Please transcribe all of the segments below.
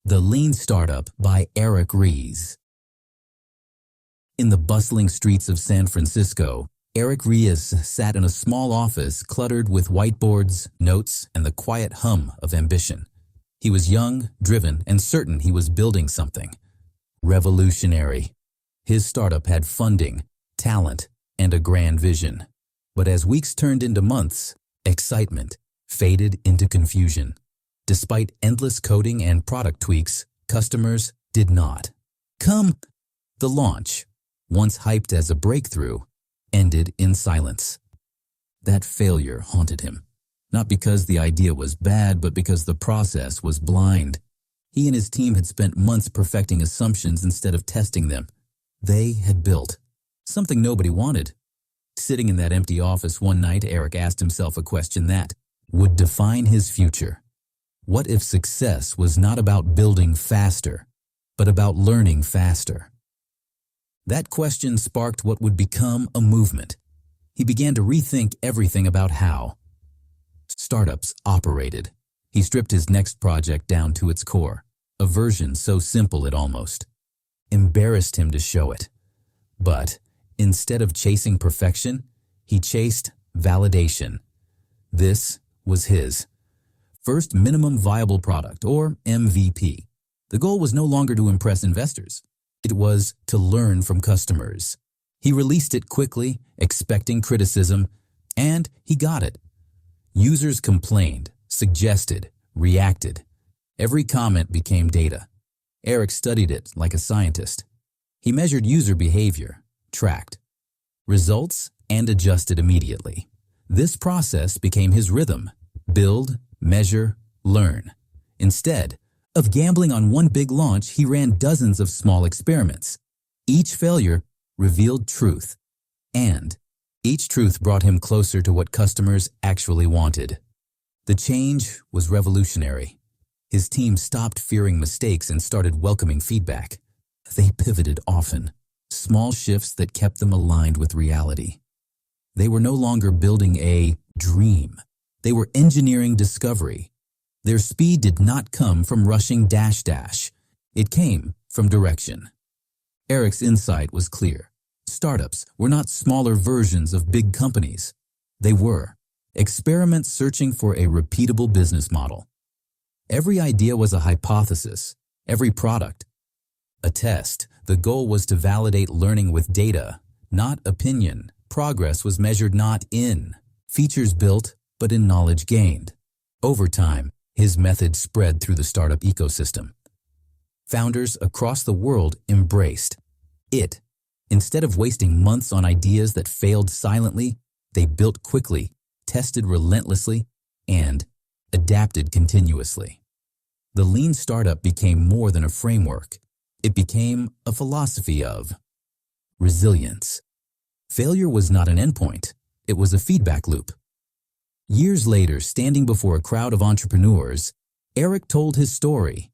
The Lean Startup by Eric Ries. In the bustling streets of San Francisco, Eric Ries sat in a small office cluttered with whiteboards, notes, and the quiet hum of ambition. He was young, driven, and certain he was building something revolutionary. His startup had funding, talent, and a grand vision. But as weeks turned into months, excitement faded into confusion. Despite endless coding and product tweaks, customers did not come. The launch, once hyped as a breakthrough, ended in silence. That failure haunted him, not because the idea was bad, but because the process was blind. He and his team had spent months perfecting assumptions instead of testing them. They had built something nobody wanted. Sitting in that empty office one night, Eric asked himself a question that would define his future. What if success was not about building faster, but about learning faster? That question sparked what would become a movement. He began to rethink everything about how startups operated. He stripped his next project down to its core, a version so simple it almost embarrassed him to show it. But instead of chasing perfection, he chased validation. This was his first minimum viable product, or MVP. The goal was no longer to impress investors. It was to learn from customers. He released it quickly, expecting criticism, and he got it. Users complained, suggested, reacted. Every comment became data. Eric studied it like a scientist. He measured user behavior, tracked results, and adjusted immediately. This process became his rhythm: build, measure, learn. Instead of gambling on one big launch, he ran dozens of small experiments. Each failure revealed truth, and each truth brought him closer to what customers actually wanted. The change was revolutionary. His team stopped fearing mistakes and started welcoming feedback. They pivoted often, small shifts that kept them aligned with reality. They were no longer building a dream. They were engineering discovery. Their speed did not come from rushing --. It came from direction. Eric's insight was clear. Startups were not smaller versions of big companies. They were experiments searching for a repeatable business model. Every idea was a hypothesis, every product a test. The goal was to validate learning with data, not opinion. Progress was measured not in features built, but in knowledge gained. Over time, his method spread through the startup ecosystem. Founders across the world embraced it. Instead of wasting months on ideas that failed silently, they built quickly, tested relentlessly, and adapted continuously. The Lean Startup became more than a framework. It became a philosophy of resilience. Failure was not an endpoint. It was a feedback loop. Years later, standing before a crowd of entrepreneurs, Eric told his story.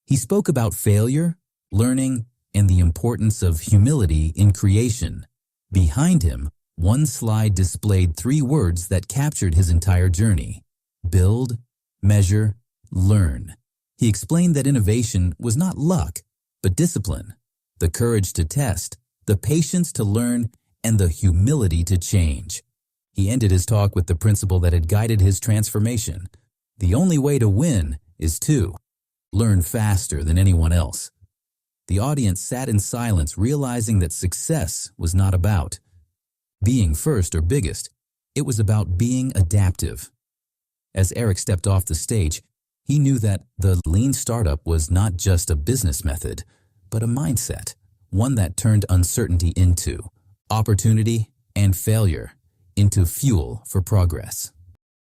He spoke about failure, learning, and the importance of humility in creation. Behind him, one slide displayed 3 words that captured his entire journey: build, measure, learn. He explained that innovation was not luck, but discipline, the courage to test, the patience to learn, and the humility to change. He ended his talk with the principle that had guided his transformation: the only way to win is to learn faster than anyone else. The audience sat in silence, realizing that success was not about being first or biggest. It was about being adaptive. As Eric stepped off the stage, he knew that the Lean Startup was not just a business method, but a mindset, one that turned uncertainty into opportunity and failure into fuel for progress.